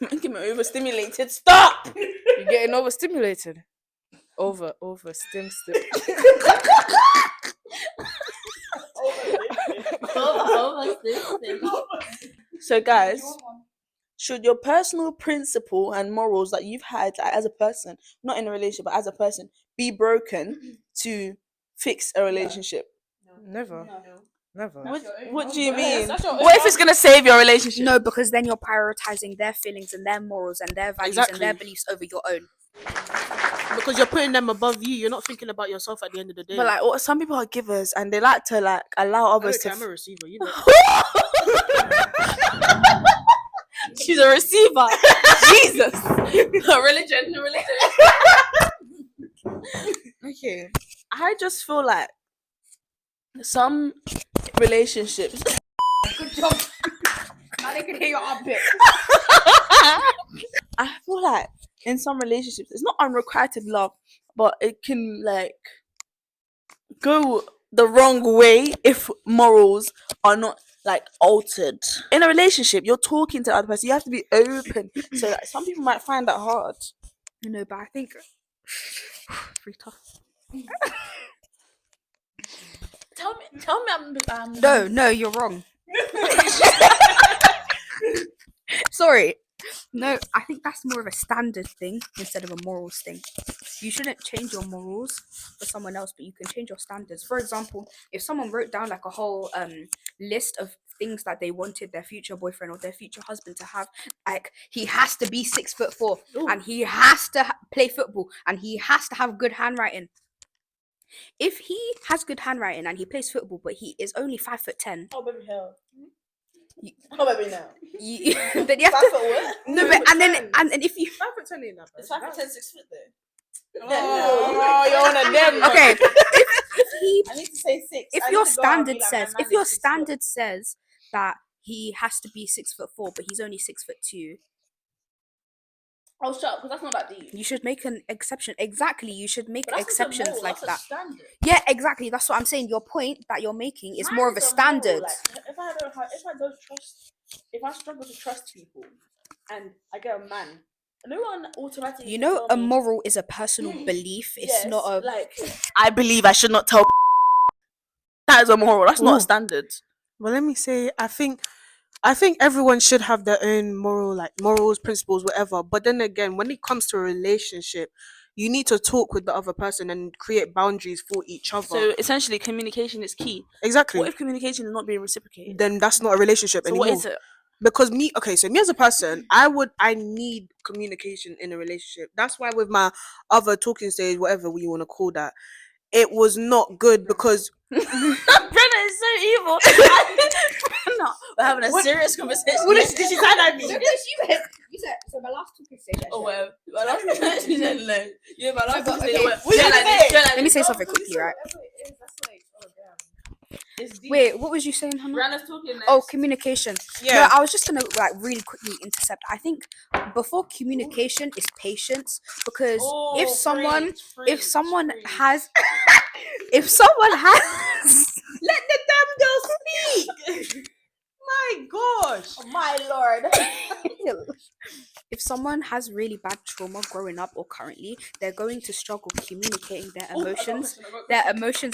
Making me overstimulated. Stop! You're getting overstimulated. Over stim. So, guys, should your personal principle and morals that you've had as a person, not in a relationship, but as a person, be broken to fix a relationship? Never. Never. What do you mean? That's your own What if it's gonna save your relationship? No, because then you're prioritizing their feelings and their morals and their values and their beliefs over your own. Because you're putting them above you. You're not thinking about yourself at the end of the day. But like, some people are givers and they like to like allow others to. I'm a receiver, you know. She's a receiver. Jesus. Religion. Okay. I just feel like some relationships. Good job. Now they can hear your armpit. I feel like in some relationships, it's not unrequited love, but it can like go the wrong way if morals are not like altered. In a relationship, you're talking to the other person. You have to be open. So like, some people might find that hard. No, but I think pretty tough. Tell me, I'm No, you're wrong. Sorry. No, I think that's more of a standard thing instead of a morals thing. You shouldn't change your morals for someone else, but you can change your standards. For example, if someone wrote down like a whole list of things that they wanted their future boyfriend or their future husband to have, like he has to be 6'4" and he has to play football and he has to have good handwriting. If he has good handwriting and he plays football, but he is only 5'10", oh baby hell. Oh baby now. then you have to. What? No, but and if you 5'10" ain't that bad. It's 5'10", 6 foot there. Oh, you're one of them. okay, if he, I need to say 6. if your standard says, if your standard says that he has to be 6'4", but he's only 6'2", oh shut up, because that's not that deep. you should make an exception. Exactly, you should make But that's not a exceptions moral, like that's that. a standard. Yeah, exactly. That's what I'm saying. Your point that you're making is more of a standard. Like, if I struggle to trust people, and I get a man, no one automatically. You know, a moral is a personal belief. It's not a like. I believe I should not tell. That is a moral. That's not a standard. Well, let me say, I think everyone should have their own morals, principles, whatever. But then again, when it comes to a relationship, you need to talk with the other person and create boundaries for each other. So essentially, communication is key. Exactly. What if communication is not being reciprocated? Then that's not a relationship So anymore. what is it? Because me as a person, I need communication in a relationship. That's why with my other talking stage, whatever you want to call that, it was not good because Brenna is so evil. No, we're having a serious conversation. What did she say at me? You said so. My last talking stage. Oh well, my last conversation. Yeah, my last but conversation. okay. Let me say something quickly, right? Wait, what was you saying, Hannah? Brenna's talking next. Oh, communication. Yeah. No, I was just gonna like really quickly intercept. I think before communication is patience, because if someone has Let the damn girl speak. My gosh. Oh, my lord. if someone has really bad trauma growing up or currently, they're going to struggle communicating their emotions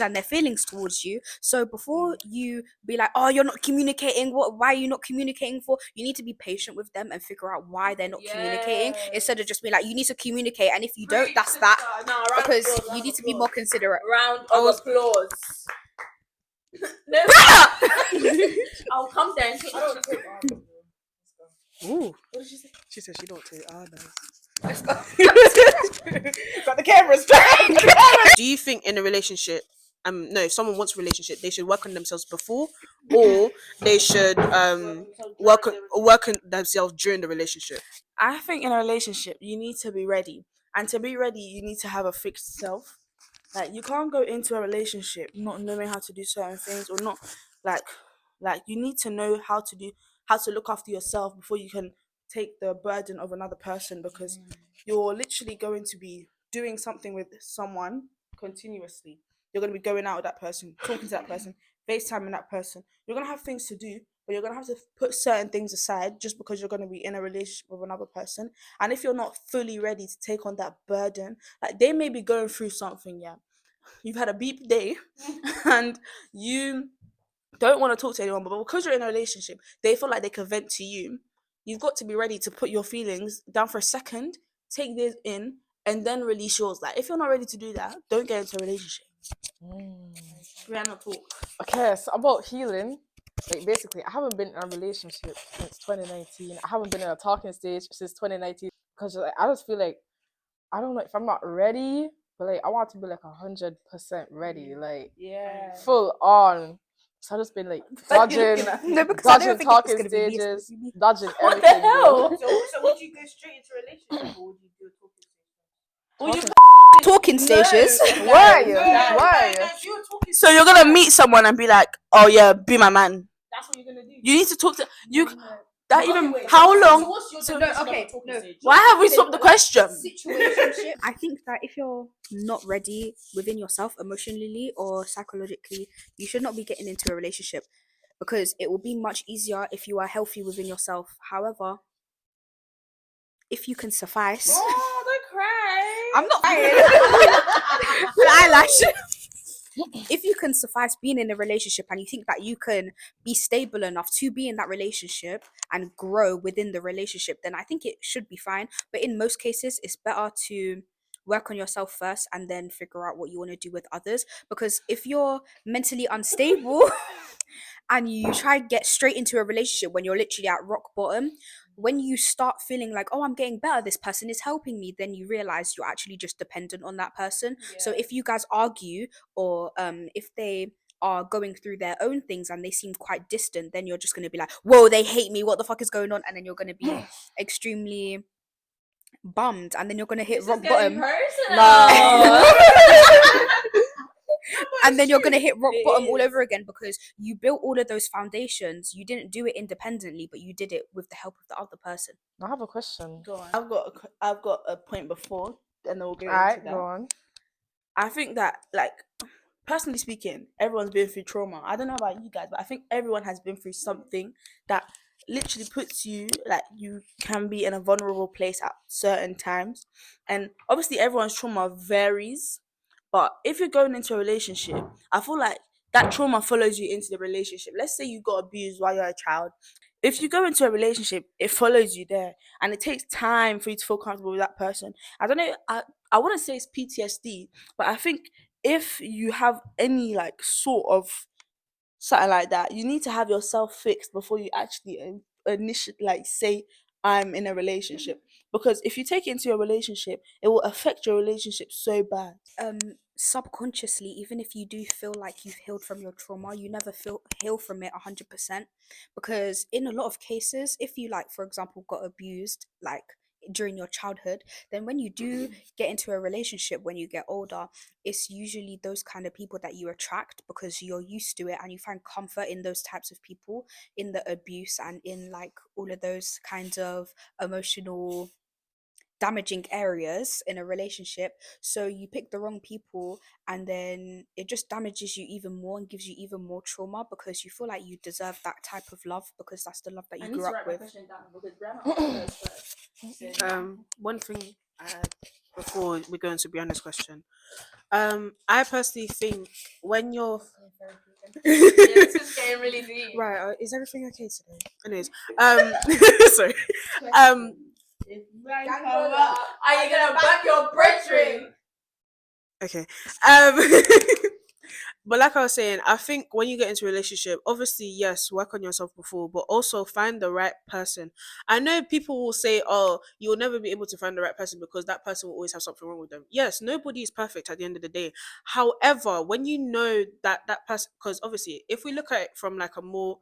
and their feelings towards you. So before you be like, oh, you're not communicating, why are you not communicating for? You need to be patient with them and figure out why they're not communicating, instead of just being like, you need to communicate, and if you don't, that's that. Because you need to be more considerate. Round of applause. No, I'll come there and take Ooh. What did she say? She said she don't take. Oh, nice. Let's go. Got the cameras. Do you think in a relationship, no, if someone wants a relationship, they should work on themselves before, or they should work on themselves during the relationship? I think in a relationship, you need to be ready, and to be ready, you need to have a fixed self. Like, you can't go into a relationship not knowing how to do certain things, or not like you need to know how to look after yourself before you can take the burden of another person, because you're literally going to be doing something with someone continuously. You're going to be going out with that person, talking to that person, FaceTiming that person. You're going to have things to do but you're gonna have to put certain things aside just because you're gonna be in a relationship with another person. And if you're not fully ready to take on that burden, like they may be going through something, yeah. You've had a beep day and you don't want to talk to anyone, but because you're in a relationship, they feel like they can vent to you. You've got to be ready to put your feelings down for a second, take this in, and then release yours. Like if you're not ready to do that, don't get into a relationship. Brianna, talk. Okay, so about healing, like basically, I haven't been in a relationship since 2019. I haven't been in a talking stage since 2019 because like, I just feel like I don't know if I'm not ready, but like I want to be like 100% ready, like full on. So I've just been like dodging, No, because I don't dodging think it's talking gonna be me, it's stages, gonna be me. dodging What everything. the hell? Bro. So would you go straight into a relationship or would you do a talking stage? Or you Talking stages. Why? No. Why? If you were talking So you're gonna meet someone and be like, "Oh yeah, be my man." that's what you're gonna do. You need to talk to you. That even Okay, wait, how so long? what's your so- definition okay, of a talking no. stage? Why have we stopped the question? Situationship. I think that if you're not ready within yourself emotionally or psychologically, you should not be getting into a relationship because it will be much easier if you are healthy within yourself. However, if you can suffice, Oh, don't cry. I'm not eyelash. If you can suffice being in a relationship and you think that you can be stable enough to be in that relationship and grow within the relationship, then I think it should be fine. But in most cases, it's better to work on yourself first and then figure out what you want to do with others. Because if you're mentally unstable and you try to get straight into a relationship when you're literally at rock bottom, when you start feeling like, oh, I'm getting better, this person is helping me, then you realize you're actually just dependent on that person. So if you guys argue or if they are going through their own things and they seem quite distant, then you're just going to be like, whoa, they hate me, what the fuck is going on? And then you're going to be extremely bummed and then you're going to hit rock bottom. No. And then you're going to hit rock bottom all over again because you built all of those foundations. You didn't do it independently, but you did it with the help of the other person. I have a question. Go on. I've got a point before, and then we'll go Alright, into that. go on. I think that, like, personally speaking, everyone's been through trauma. I don't know about you guys, but I think everyone has been through something that literally puts you, like, you can be in a vulnerable place at certain times. And obviously, everyone's trauma varies. But if you're going into a relationship, I feel like that trauma follows you into the relationship. Let's say you got abused while you're a child. If you go into a relationship, it follows you there, and it takes time for you to feel comfortable with that person. I don't know. I wouldn't say it's PTSD, but I think if you have any like sort of something like that, you need to have yourself fixed before you actually initiate, like, say I'm in a relationship. Because if you take it into your relationship, it will affect your relationship so bad. Subconsciously, even if you do feel like you've healed from your trauma, you never heal from it 100%, because in a lot of cases, if you, like, for example, got abused like during your childhood, then when you do get into a relationship when you get older, it's usually those kind of people that you attract because you're used to it and you find comfort in those types of people, in the abuse and in like all of those kinds of emotional damaging areas in a relationship. So you pick the wrong people and then it just damages you even more and gives you even more trauma because you feel like you deserve that type of love because that's the love that you grew up with. One thing before we go into Brianna's question, I personally think when you're This is getting really deep. right, is everything okay today? Anyways, sorry, Are you gonna back your brethren? okay, but like I was saying, I think when you get into a relationship, obviously, yes, work on yourself before, but also find the right person. I know people will say, oh, you'll never be able to find the right person because that person will always have something wrong with them. Yes, nobody is perfect at the end of the day. However, when you know that that person, because obviously, if we look at it from like a more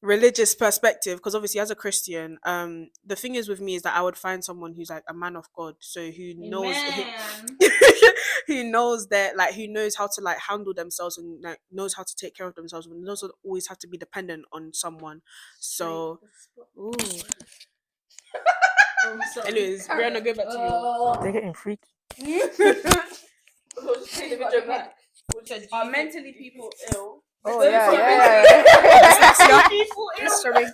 religious perspective, because obviously as a Christian, the thing is with me is that I would find someone who's like a man of God, so who knows who knows that, like, who knows how to like handle themselves and like knows how to take care of themselves and doesn't always have to be dependent on someone. So ooh. Anyways, Brianna, go back to you. They're getting freaky. Are mentally people ill Oh Those yeah, are yeah. Sorry.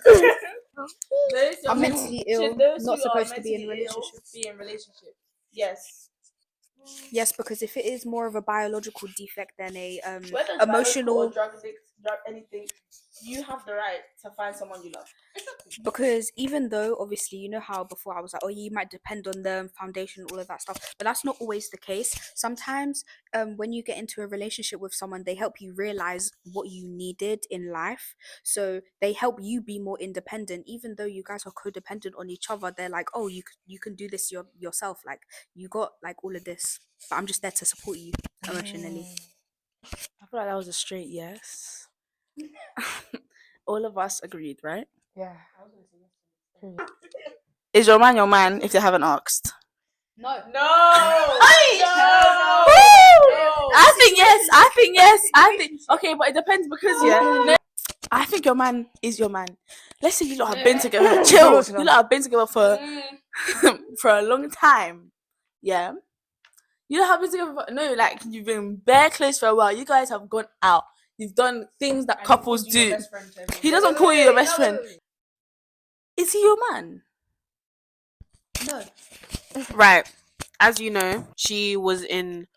Those I'm who- mentally ill, should those not who are supposed to be in mentally ill relationships. be in relationships? Yes. Yes, because if it is more of a biological defect than a Whether it's biological or emotional, drug addict, drug anything, you have the right to find someone you love. because even though obviously you know how before I was like, oh, you might depend on them, foundation, all of that stuff, but that's not always the case. Sometimes when you get into a relationship with someone, they help you realize what you needed in life, so they help you be more independent. Even though you guys are codependent on each other, they're like, oh, you can do this yourself, like you got like all of this, but I'm just there to support you emotionally. I feel like that was a straight yes. All of us agreed, right? Yeah. Is your man if they haven't asked? No. No. I think yes. I think okay, but it depends because I think your man is your man. Let's say you lot have been together. Chill. You lot have been together for for a long time. Yeah. You lot have been together for like you've been bare close for a while. You guys have gone out. You've done things that couples do. He doesn't call you your best friend. Is he your man? No. Right. As you know, she was in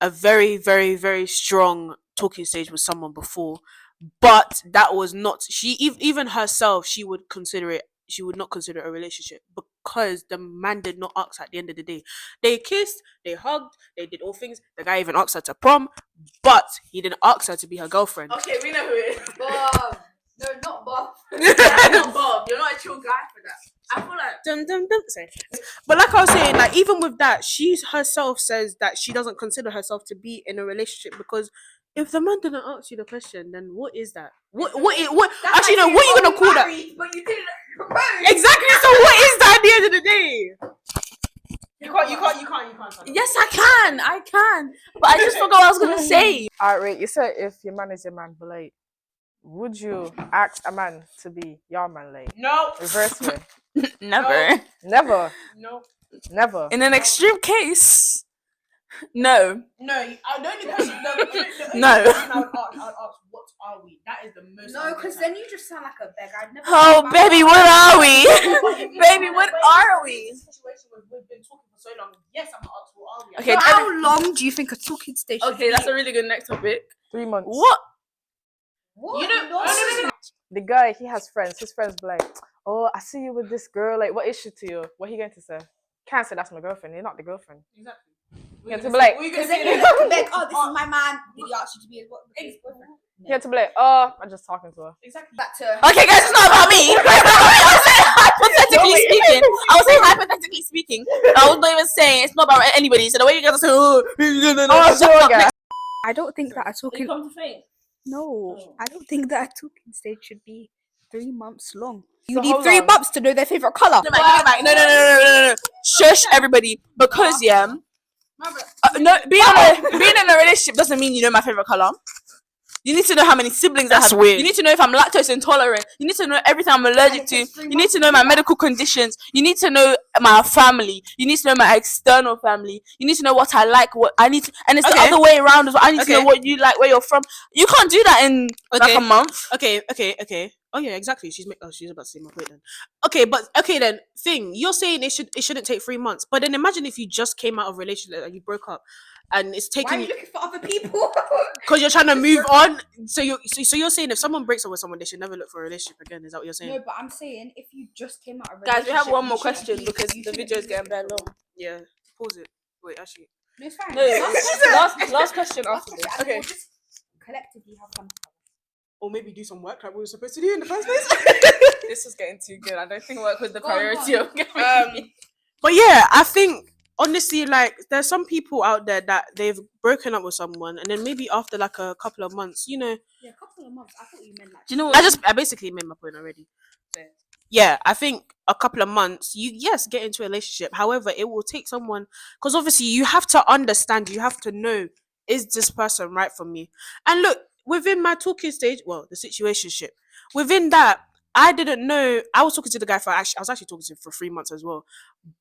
a very, very, very strong talking stage with someone before, but that was not even herself. She would consider it. She would not consider it a relationship because the man did not ask. At the end of the day, they kissed, they hugged, they did all things. The guy even asked her to prom, but he didn't ask her to be her girlfriend. Okay, we know who it is. Bob. No, not Bob. Not Bob. You're not a chill guy for that. I feel like Dum, dum, dum. Sorry. But like I was saying, like even with that, she herself says that she doesn't consider herself to be in a relationship because if the man didn't ask you the question, then what is that? What actually no, what are you gonna call that? But you didn't propose. Exactly. So what is that at the end of the day? You can't. Yes, I can. But I just forgot what I was gonna say. Alright, wait, you said if your man is your man, but like, would you ask a man to be your man? Like, No. reverse way. Never. Never. No. Never. In an extreme case, no. No, the only question, No. I would ask, what are we? That is the most. No, because then you just sound like a beggar. I'd never. Oh, baby, what are we? Baby, what are we? Situation where we've been talking for so long. Yes, I'm gonna ask, what are we? Okay, How long do you think a talking stage should Okay, that's be? a really good next topic. 3 months. What? You don't. No. The guy, he has friends. His friends be like, oh, I see you with this girl. Like, what is she to you? What are you going to say? Can't say that's my girlfriend. You're not the girlfriend. Exactly. You have to be like, Because then you have to be like, oh, this is my man. Did he ask you to be his boyfriend? you have to be like, oh, I'm just talking to her. Exactly. Back to. Okay, guys, it's not about me. I was saying hypothetically speaking. I was saying hypothetically speaking. I was not even saying it's not about anybody. So the way you guys are saying, Oh, sure, yeah. I don't think that a talking. come to think. No, I don't think that a talking stage should be 3 months long. You So need hold 3 on. months to know their favorite color. No. Shush, everybody. Because no, being in a relationship doesn't mean you know my favorite color. You need to know how many siblings I That's have. weird. You need to know if I'm lactose intolerant. You need to know everything I'm allergic to. You need to know my medical conditions. You need to know my family. You need to know my external family. You need to know what I like, what I need to, and it's the Okay. other way around as well. I need to know Okay. what you like, where you're from. You can't do that in like a month. Okay. Oh yeah, exactly. She's about to say my point then. Okay, but okay then. You're saying it shouldn't take 3 months, but then imagine if you just came out of a relationship and you broke up, and it's Why are taking you looking for other people? because you're trying to move on. So you're saying if someone breaks up with someone, they should never look for a relationship again. Is that what you're saying? No, but I'm saying if you just came out of a Guys, we have relationship, one more you shouldn't question be- because you the shouldn't video is be getting very looking for- long. Yeah. Pause it. Wait, actually. No, it's fine. No, last question after this. And Okay. we'll just collectively have fun. Or maybe do some work like we were supposed to do in the first place. This is getting too good. I don't think work was the Go on, priority go on. of getting But yeah, I think honestly, like there's some people out there that they've broken up with someone, and then maybe after like a couple of months, Yeah, a couple of months. I thought you meant like. Do you know what? I basically made my point already. Yeah, I think a couple of months, get into a relationship. However, it will take someone because obviously you have to understand, you have to know, is this person right for me? And look, within my talking stage, well, the situationship, within that, I didn't know. I was talking to the guy I was actually talking to him for 3 months as well.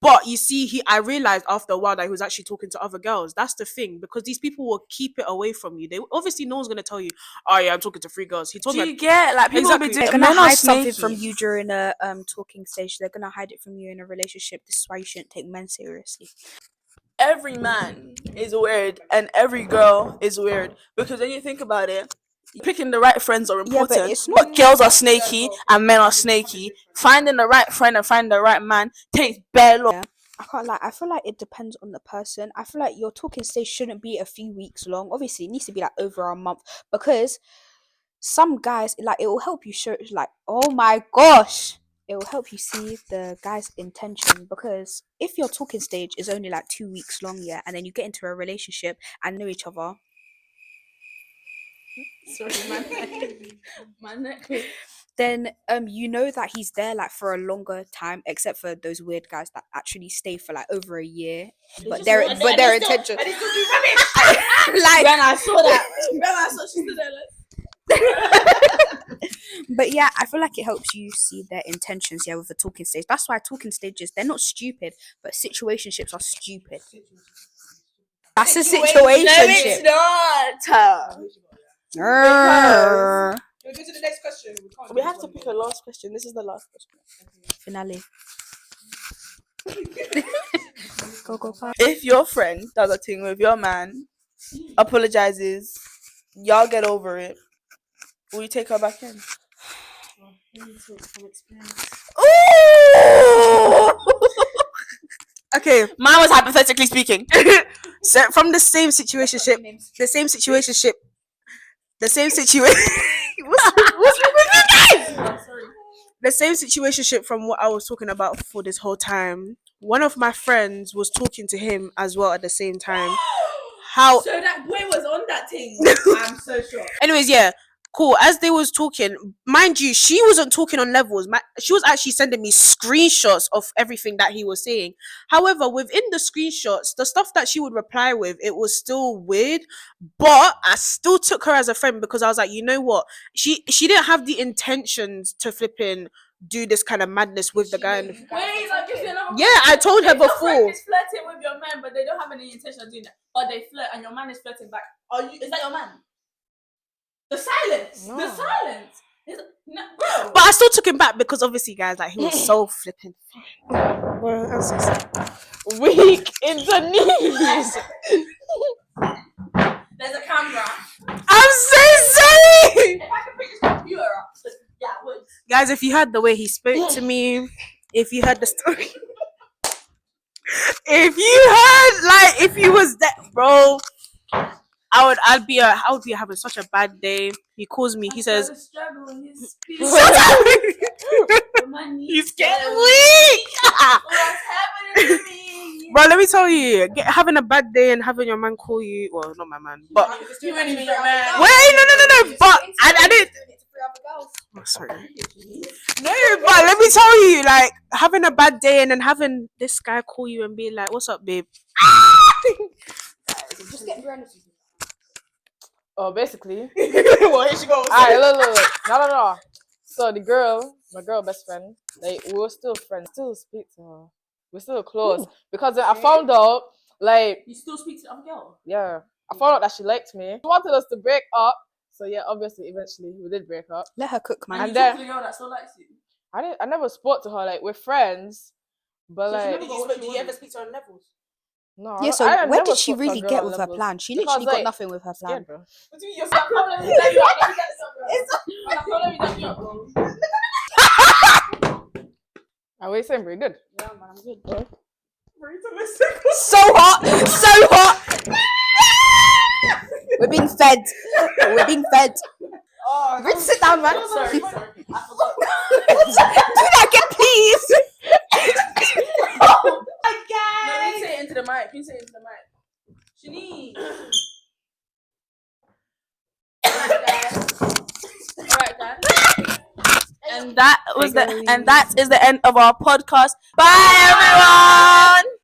But you see, I realized after a while that he was actually talking to other girls. That's the thing, because these people will keep it away from you. They obviously, no one's gonna tell you, oh yeah, I'm talking to 3 girls. He told Do me you get like people Exactly. will be They're doing, gonna men are hide something snaky. from you during a talking stage. They're gonna hide it from you in a relationship. This is why you shouldn't take men seriously. Every man is weird and every girl is weird, because when you think about it, picking the right friends are Yeah, but important, it's but not. girls are snaky and men are snaky. Finding the right friend and finding the right man takes bare long. Yeah. I can't lie. I feel like it depends on the person. I feel like your talking stage shouldn't be a few weeks long. Obviously, it needs to be like over a month, because some guys, like, it will help you show, like, oh my gosh, it will help you see the guy's intention. Because if your talking stage is only like 2 weeks long, yeah, and then you get into a relationship and know each other, Sorry, my neck. then you know that he's there like for a longer time, except for those weird guys that actually stay for like over a year, but their intention And they still do rubbish. like When I saw that, when I saw she stood there like. but yeah, I feel like it helps you see their intentions, yeah, with the talking stage. That's why talking stages, they're not stupid, but situationships are stupid. That's a No, situationship. it's not. Grrr. We'll go to the next question. Can't We do have this to one pick again. a last question. This is the last question. Finale. Go. If your friend does a thing with your man, apologizes, y'all get over it, will you take her back in? Ooh! okay, Mine was hypothetically speaking. so from the same situationship, the same situation. What's wrong with you guys? The same situationship from what I was talking about for this whole time. One of my friends was talking to him as well at the same time. How? So that boy was on that thing. I'm so shocked. Anyways, yeah, cool. As they was talking, mind you, she wasn't talking on levels. She was actually sending me screenshots of everything that he was saying. However, within the screenshots, the stuff that she would reply with, it was still weird. But I still took her as a friend, because I was like, you know what? She didn't have the intentions to flipping do this kind of madness with the guy. Wait, like if you're not. Yeah, I told her If your before. friend is flirting with your man, but they don't have any intention of doing that, or they flirt and your man is flirting back, is that your man? The silence. No. The silence. No, bro. But I still took him back, because obviously, guys, like, he was so flipping. Well, I'm so sorry. Weak in the knees. There's a camera. I'm so sorry, If I can pick this computer up, yeah, I would. guys. If you heard the way he spoke to me, if you heard the story, if you heard, like, if you was that, bro, I would be having such a bad day. He calls me. He says, he's getting weak. What's happening to me? Bro, let me tell you, having a bad day and having your man call you, well, not my man, but You ain't even your man. wait, no, but I didn't. Oh, sorry. No, but let me tell you, like, having a bad day and then having this guy call you and be like, "What's up, babe?" Just get Brandon. Oh, basically. Well, here she goes. Alright, look. No. So my girl best friend, like, we were still friends. Still speak to her. We're still close. Because I found out, like, You still speak to the other girl? yeah, I found out that she liked me. She wanted us to break up. So yeah, obviously, eventually we did break up. Let her cook, man. And And you talk then- to the girl that still likes you? I never spoke to her. Like, we're friends, but So she like, never- Did you ever speak to her on levels? no. Yeah, so I where never did she spoke to a really girl get on with her levels. plan? She Because, literally got like, nothing with her plan. scared, bro. What do you mean you're That problem is that you are getting that problem is that you are. I was saying very good. Yeah, man, I'm good, bro. So hot. We're being fed. Oh, Rich, sit down, man. Sorry. I forgot. Do that again, please. oh my No, god! you say it into the mic. You say it into the mic. Shanice. Alright, guys. And that is the end of our podcast. Bye, everyone.